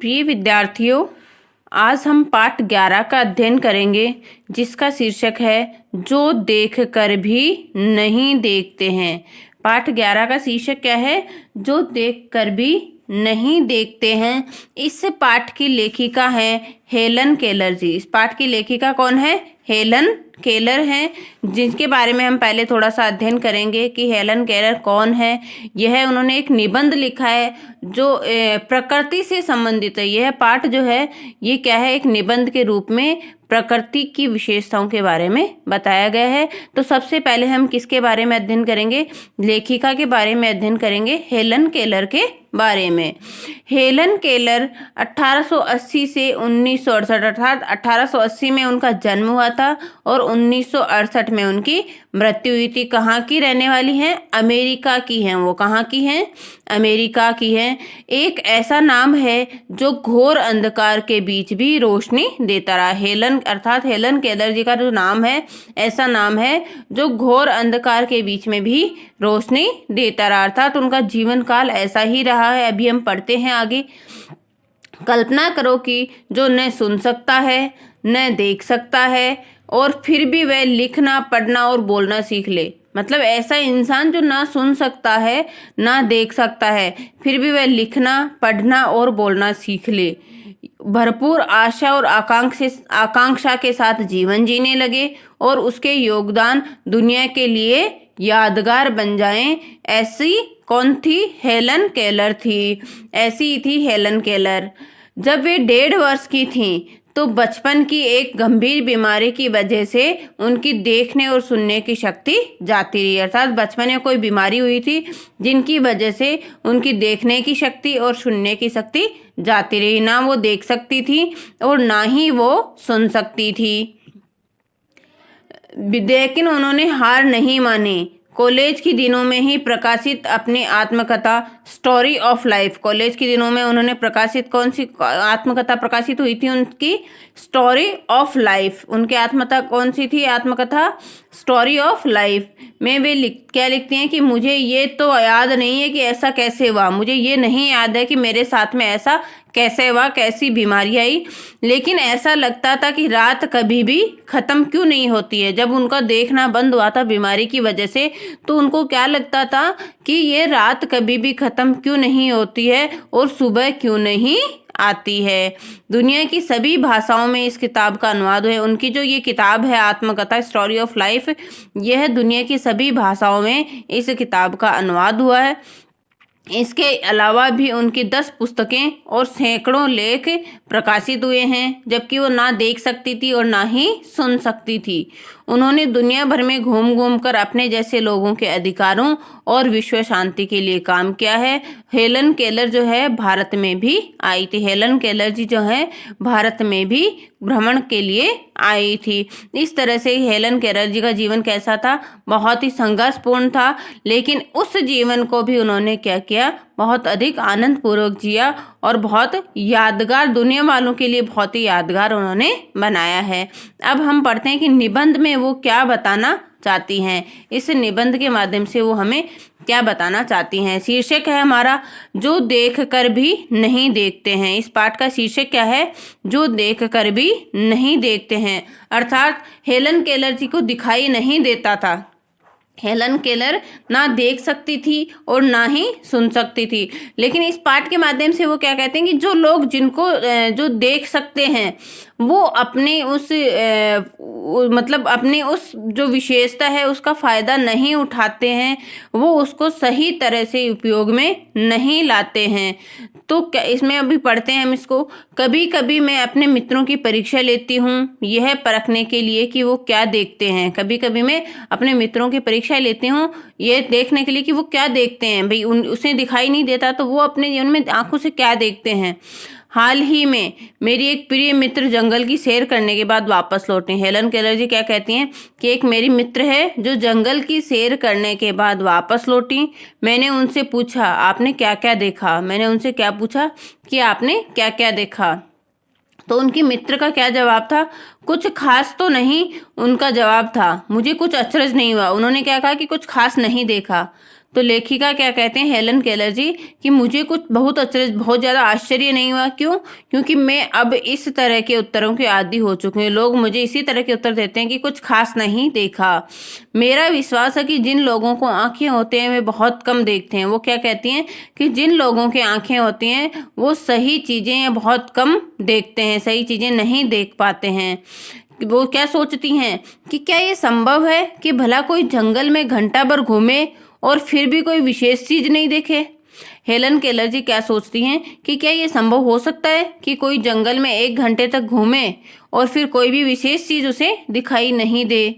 प्रिय विद्यार्थियों, आज हम पाठ 11 का अध्ययन करेंगे, जिसका शीर्षक है जो देख कर भी नहीं देखते हैं। पाठ 11 का शीर्षक क्या है? जो देख कर भी नहीं देखते हैं। इस पाठ की लेखिका है हेलन केलर जी। इस पाठ की लेखिका कौन है? हेलन केलर हैं, जिनके बारे में हम पहले थोड़ा सा अध्ययन करेंगे कि हेलन केलर कौन है। यह उन्होंने एक निबंध लिखा है जो प्रकृति से संबंधित है। यह पाठ जो है ये क्या है? एक निबंध के रूप में प्रकृति की विशेषताओं के बारे में बताया गया है। तो सबसे पहले हम किसके बारे में अध्ययन करेंगे? लेखिका के बारे में अध्ययन करेंगे, हेलन केलर के बारे में। हेलन केलर 1880 से 1968 अर्थात 1880 में उनका जन्म हुआ था और 1968 में उनकी मृत्यु हुई थी। कहाँ की रहने वाली हैं? अमेरिका की हैं। वो कहाँ की हैं? अमेरिका की हैं। एक ऐसा नाम है जो घोर अंधकार के बीच भी रोशनी देता रहा। हेलन अर्थात हेलन केलर जी का जो नाम है, ऐसा नाम है जो घोर अंधकार के बीच में भी रोशनी देता रहा, अर्थात उनका जीवन काल ऐसा ही रहा है। अभी हम पढ़ते हैं आगे। कल्पना करो कि जो न सुन सकता है, न देख सकता है और फिर भी वह लिखना, पढ़ना और बोलना सीख ले। मतलब ऐसा इंसान जो ना सुन सकता है, ना देख सकता है, फिर भी वह लिखना, पढ़ना और बोलना सीख ले। भरपूर आशा और आकांक्षा के साथ जीवन जीने लगे और उसके योगदान दुनिया के लिए यादगार बन जाएं। ऐसी कौन थी? हेलन केलर थी। ऐसी थी हेलन केलर। जब वे 1.5 वर्ष की थी तो बचपन की एक गंभीर बीमारी की वजह से उनकी देखने और सुनने की शक्ति जाती रही। अर्थात बचपन में कोई बीमारी हुई थी जिनकी वजह से उनकी देखने की शक्ति और सुनने की शक्ति जाती रही। ना वो देख सकती थी और ना ही वो सुन सकती थी। लेकिन उन्होंने हार नहीं मानी। कॉलेज के दिनों में ही प्रकाशित अपनी आत्मकथा स्टोरी ऑफ लाइफ, कॉलेज के दिनों में उन्होंने प्रकाशित कौन सी आत्मकथा प्रकाशित हुई थी? उनकी स्टोरी ऑफ लाइफ। उनकी आत्मकथा कौन सी थी? आत्मकथा स्टोरी ऑफ लाइफ में वे क्या लिखती हैं कि मुझे ये तो याद नहीं है कि ऐसा कैसे हुआ, मुझे ये नहीं याद है कि मेरे साथ में ऐसा कैसे हुआ, कैसी बीमारी आई, लेकिन ऐसा लगता था कि रात कभी भी ख़त्म क्यों नहीं होती है। जब उनका देखना बंद हुआ था बीमारी की वजह से, तो उनको क्या लगता था कि ये रात कभी भी ख़त्म क्यों नहीं होती है और सुबह क्यों नहीं आती है। दुनिया की सभी भाषाओं में इस किताब का अनुवाद है। उनकी जो ये किताब है आत्मकथा स्टोरी ऑफ लाइफ, यह दुनिया की सभी भाषाओं में इस किताब का अनुवाद हुआ है। इसके अलावा भी उनकी 10 पुस्तकें और सैकड़ों लेख प्रकाशित हुए हैं, जबकि वो ना देख सकती थी और ना ही सुन सकती थी। उन्होंने दुनिया भर में घूम घूम कर अपने जैसे लोगों के अधिकारों और विश्व शांति के लिए काम किया है। हेलन केलर जो है भारत में भी आई थी। हेलन केलर जी जो है भारत में भी भ्रमण के लिए आई थी। इस तरह से हेलन केलर जी का जीवन कैसा था? बहुत ही संघर्षपूर्ण था, लेकिन उस जीवन को भी उन्होंने क्या किया? बहुत अधिक आनंद पूर्वक जिया और बहुत यादगार, दुनिया वालों के लिए बहुत ही यादगार उन्होंने बनाया है। अब हम पढ़ते हैं कि निबंध में वो क्या बताना चाहती हैं। इस निबंध के माध्यम से वो हमें क्या बताना चाहती हैं। शीर्षक है हमारा जो देख कर भी नहीं देखते हैं। इस पाठ का शीर्षक क्या है? जो देख कर भी नहीं देखते हैं। अर्थात हेलन केलर जी को दिखाई नहीं देता था। हेलन केलर ना देख सकती थी और ना ही सुन सकती थी, लेकिन इस पाठ के माध्यम से वो क्या कहते हैं कि जो लोग जिनको जो देख सकते हैं वो अपने उस मतलब अपने उस जो विशेषता है उसका फ़ायदा नहीं उठाते हैं, वो उसको सही तरह से उपयोग में नहीं लाते हैं। तो क्या इसमें अभी पढ़ते हैं हम इसको। कभी कभी मैं अपने मित्रों की परीक्षा लेती हूँ यह परखने के लिए कि वो क्या देखते हैं। कभी कभी मैं अपने मित्रों की परीक्षा लेती हूँ ये देखने के लिए कि वो क्या देखते हैं। भाई उसे दिखाई नहीं देता तो वो अपने जीवन में आंखों से क्या देखते हैं। हाल ही में मेरी एक प्रिय मित्र जंगल की सैर करने के बाद वापस लौटी। हेलन केलर जी क्या कहती हैं कि एक मेरी मित्र है जो जंगल की सैर करने के बाद वापस लौटी। मैंने उनसे पूछा आपने क्या क्या देखा? मैंने उनसे क्या पूछा कि आपने क्या क्या देखा? तो उनकी मित्र का क्या जवाब था? कुछ खास तो नहीं, उनका जवाब था। मुझे कुछ अचरज नहीं हुआ। उन्होंने क्या कहा कि कुछ खास नहीं देखा। तो लेखिका क्या कहते हैं हेलन केलर जी कि मुझे कुछ बहुत ज़्यादा आश्चर्य नहीं हुआ। क्यों? क्योंकि मैं अब इस तरह के उत्तरों के आदी हो चुके हैं। लोग मुझे इसी तरह के उत्तर देते हैं कि कुछ खास नहीं देखा। मेरा विश्वास है कि जिन लोगों को आंखें होते हैं वे बहुत कम देखते हैं। वो क्या कहती हैं कि जिन लोगों के आंखें होती हैं वो सही चीज़ें या बहुत कम देखते हैं, सही चीज़ें नहीं देख पाते हैं। वो क्या सोचती हैं कि क्या ये संभव है कि भला कोई जंगल में घंटा भर घूमे और फिर भी कोई विशेष चीज नहीं देखे। हेलन केलर जी क्या सोचती हैं कि क्या ये संभव हो सकता है कि कोई जंगल में 1 घंटे तक घूमे और फिर कोई भी विशेष चीज उसे दिखाई नहीं दे।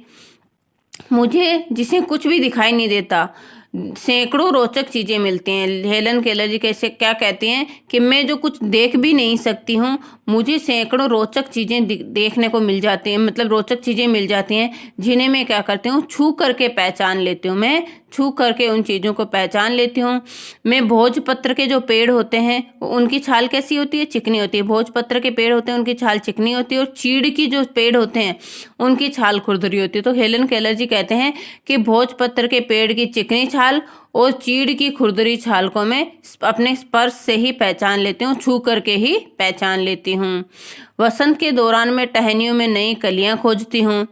मुझे जिसे कुछ भी दिखाई नहीं देता, सैकड़ों रोचक चीजें मिलती हैं। हेलन केलर जी कैसे क्या कहती हैं कि मैं जो कुछ देख भी नहीं सकती हूँ, मुझे सैकड़ों रोचक चीजें देखने को मिल जाती हैं, मतलब रोचक चीजें मिल जाती हैं जिन्हें मैं क्या करती हूँ, छू करके पहचान लेती हूँ। मैं छू करके उन चीज़ों को पहचान लेती हूँ। मैं भोजपत्र के जो पेड़ होते हैं उनकी छाल कैसी होती है? चिकनी होती है। भोजपत्र के पेड़ होते हैं उनकी छाल चिकनी होती है, और चीड़ की जो पेड़ होते हैं उनकी छाल खुरदरी होती है। तो हेलन केलर जी कहते हैं कि भोजपत्र के पेड़ की चिकनी छाल और चीड़ की खुरदरी छाल को मैं अपने स्पर्श से ही पहचान लेती हूँ, छू करके ही पहचान लेती हूँ। वसंत के दौरान मैं टहनियों में नई कलियाँ खोजती हूँ।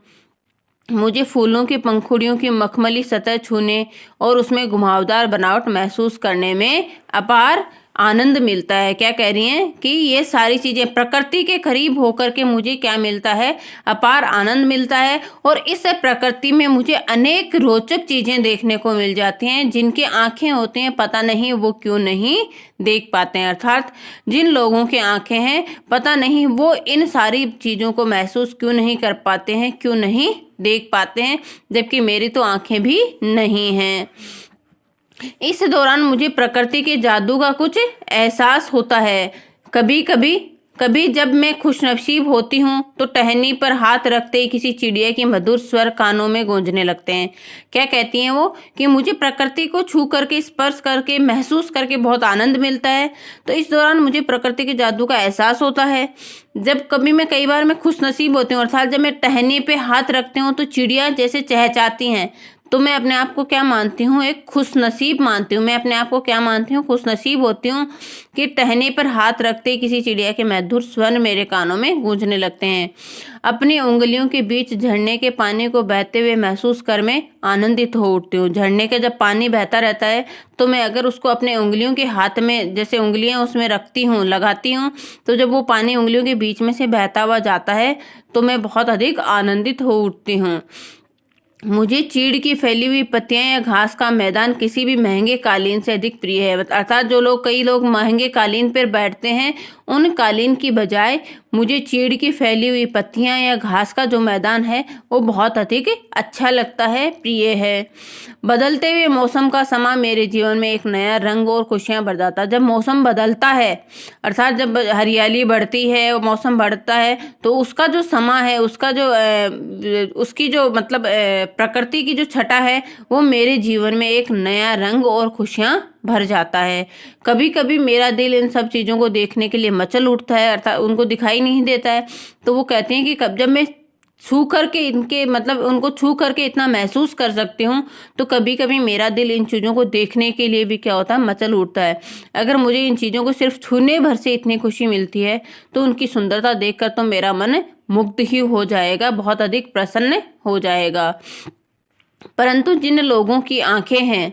मुझे फूलों की पंखुड़ियों की मखमली सतह छूने और उसमें घुमावदार बनावट महसूस करने में अपार आनंद मिलता है। क्या कह रही हैं कि ये सारी चीजें प्रकृति के करीब होकर के मुझे क्या मिलता है? अपार आनंद मिलता है। और इस प्रकृति में मुझे अनेक रोचक चीजें देखने को मिल जाती हैं जिनकी आंखें होती हैं, पता नहीं वो क्यों नहीं देख पाते हैं। अर्थात जिन लोगों की आंखें हैं, पता नहीं वो इन सारी चीजों को महसूस क्यों नहीं कर पाते हैं, क्यों नहीं देख पाते हैं, जबकि मेरी तो आंखें भी नहीं हैं। इस दौरान मुझे प्रकृति के जादू का कुछ एहसास होता है। कभी जब मैं खुशनसीब होती हूँ तो टहनी पर हाथ रखते ही किसी चिड़िया के मधुर स्वर कानों में गूंजने लगते हैं। क्या कहती हैं वो कि मुझे प्रकृति को छू करके, स्पर्श करके, महसूस करके बहुत आनंद मिलता है। तो इस दौरान मुझे प्रकृति के जादू का एहसास होता है। कई बार मैं खुशनसीब होती हूँ, अर्थात जब मैं टहनी पे हाथ रखती हूँ तो चिड़िया जैसे चहचहाती हैं, तो मैं अपने आप को क्या मानती हूँ? एक खुशनसीब मानती हूँ। मैं अपने आप को क्या मानती हूँ? खुशनसीब होती हूँ कि टहनी पर हाथ रखते ही किसी चिड़िया के मधुर स्वर मेरे कानों में गूंजने लगते हैं। अपनी उंगलियों के बीच झरने के पानी को बहते हुए महसूस कर मैं आनंदित हो उठती हूँ। झरने का जब पानी बहता रहता है तो मैं अगर उसको अपने उंगलियों के हाथ में, जैसे उंगलियां उसमें रखती हूँ, लगाती हूँ, तो जब वो पानी उंगलियों के बीच में से बहता हुआ जाता है तो मैं बहुत अधिक आनंदित हो उठती हूँ। मुझे चीड़ की फैली हुई पत्तियां या घास का मैदान किसी भी महंगे कालीन से अधिक प्रिय है। अर्थात कई लोग महंगे कालीन पर बैठते हैं, उन कालीन की बजाय मुझे चीड़ की फैली हुई पत्तियां या घास का जो मैदान है वो बहुत अधिक अच्छा लगता है, प्रिय है। बदलते हुए मौसम का समा मेरे जीवन में एक नया रंग और खुशियां भर जाता है। जब मौसम बदलता है, अर्थात जब हरियाली बढ़ती है और मौसम बढ़ता है, तो उसका जो समा है, उसकी जो मतलब प्रकृति की जो छटा है, वो मेरे जीवन में एक नया रंग और खुशियां भर जाता है। कभी कभी मेरा दिल इन सब चीज़ों को देखने के लिए मचल उठता है, अर्थात उनको दिखाई नहीं देता है। तो वो कहते हैं कि जब मैं छू करके उनको छू करके इतना महसूस कर सकती हूँ, तो कभी कभी मेरा दिल इन चीज़ों को देखने के लिए भी क्या होता है? मचल उठता है। अगर मुझे इन चीज़ों को सिर्फ छूने भर से इतनी खुशी मिलती है तो उनकी सुंदरता देखकर तो मेरा मन मुग्ध ही हो जाएगा, बहुत अधिक प्रसन्न हो जाएगा। परंतु जिन लोगों की आंखें हैं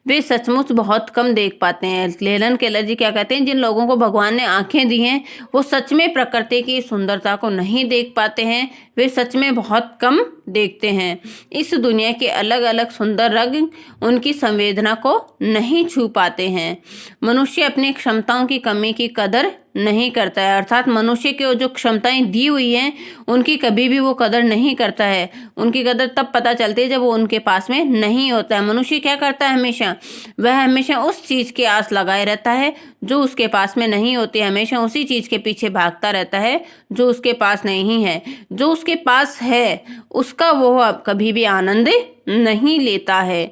वे सचमुच बहुत कम देख पाते हैं। हेलन केलर जी क्या कहते हैं? जिन लोगों को भगवान ने आंखें दी हैं वो सच में प्रकृति की सुंदरता को नहीं देख पाते हैं, वे सच में बहुत कम देखते हैं। इस दुनिया के अलग अलग सुंदर रंग उनकी संवेदना को नहीं छू पाते हैं। मनुष्य अपनी क्षमताओं की कमी की कदर नहीं करता है, अर्थात मनुष्य की जो क्षमताएं दी हुई हैं उनकी कभी भी वो कदर नहीं करता है। उनकी कदर तब पता चलती है जब वो उनके पास में नहीं होता है। मनुष्य क्या करता है? वह हमेशा उस चीज की आस लगाए रहता है जो उसके पास में नहीं होती है। हमेशा उसी चीज के पीछे भागता रहता है जो उसके पास नहीं है। जो उसके पास है उसका वो अब कभी भी आनंद नहीं लेता है।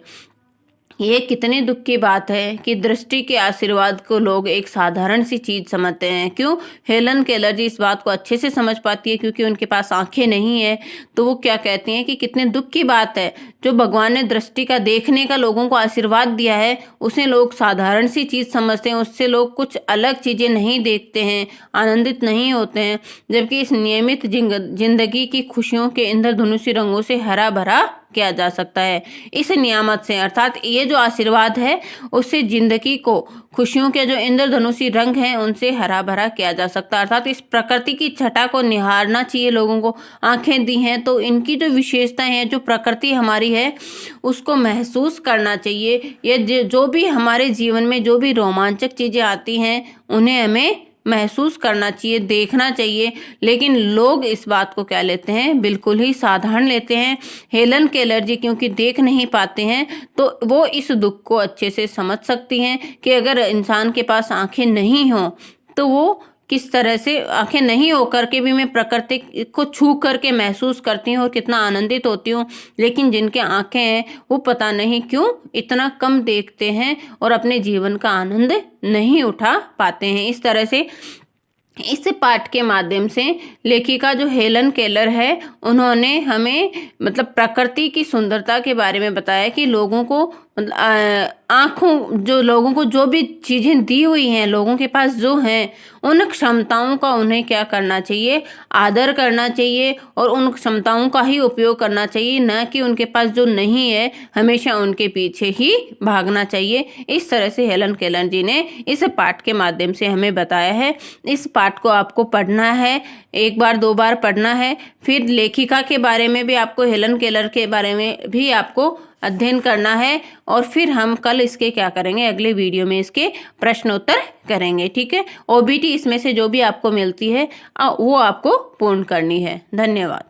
ये कितने दुख की बात है कि दृष्टि के आशीर्वाद को लोग एक साधारण सी चीज समझते हैं। क्यों? हेलन केलर जी इस बात को अच्छे से समझ पाती है, क्योंकि उनके पास आंखें नहीं है। तो वो क्या कहती हैं कि कितने दुख की बात है, जो भगवान ने दृष्टि का, देखने का लोगों को आशीर्वाद दिया है, उसे लोग साधारण सी चीज समझते हैं, उससे लोग कुछ अलग चीजें नहीं देखते हैं, आनंदित नहीं होते हैं। जबकि इस नियमित जिंदगी की खुशियों के इंद्रधनुषी रंगों से हरा भरा किया जा सकता है। इस नियामत से, अर्थात ये जो आशीर्वाद है, उससे जिंदगी को खुशियों के जो इंद्रधनुषी रंग हैं उनसे हरा भरा किया जा सकता है। अर्थात इस प्रकृति की छटा को निहारना चाहिए लोगों को। आंखें दी हैं तो इनकी जो विशेषताएं हैं, जो प्रकृति हमारी है, उसको महसूस करना चाहिए। ये जो भी हमारे जीवन में जो भी रोमांचक चीजें आती हैं, उन्हें हमें महसूस करना चाहिए, देखना चाहिए। लेकिन लोग इस बात को क्या लेते हैं, बिल्कुल ही साधारण लेते हैं। हेलन केलर जी क्योंकि देख नहीं पाते हैं, तो वो इस दुख को अच्छे से समझ सकती हैं कि अगर इंसान के पास आंखें नहीं हों तो वो किस तरह से, आंखें नहीं होकर के भी मैं प्रकृति को छू करके महसूस करती हूँ और कितना आनंदित होती हूँ। लेकिन जिनके आंखें हैं वो पता नहीं क्यों इतना कम देखते हैं और अपने जीवन का आनंद नहीं उठा पाते हैं। इस तरह से इस पाठ के माध्यम से लेखिका जो हेलन केलर है, उन्होंने हमें मतलब प्रकृति की सुंदरता के बारे में बताया कि लोगों को लोगों को जो भी चीजें दी हुई हैं, लोगों के पास जो हैं, उन क्षमताओं का उन्हें क्या करना चाहिए, आदर करना चाहिए और उन क्षमताओं का ही उपयोग करना चाहिए, न कि उनके पास जो नहीं है हमेशा उनके पीछे ही भागना चाहिए। इस तरह से हेलन केलर जी ने इस पाठ के माध्यम से हमें बताया है। इस पाठ को आपको पढ़ना है, एक बार दो बार पढ़ना है। फिर लेखिका के बारे में भी आपको, हेलन केलर के बारे में भी आपको अध्ययन करना है। और फिर हम कल इसके क्या करेंगे, अगले वीडियो में इसके प्रश्नोत्तर करेंगे। ठीक है। ओबीटी इसमें से जो भी आपको मिलती है वो आपको पूर्ण करनी है। धन्यवाद।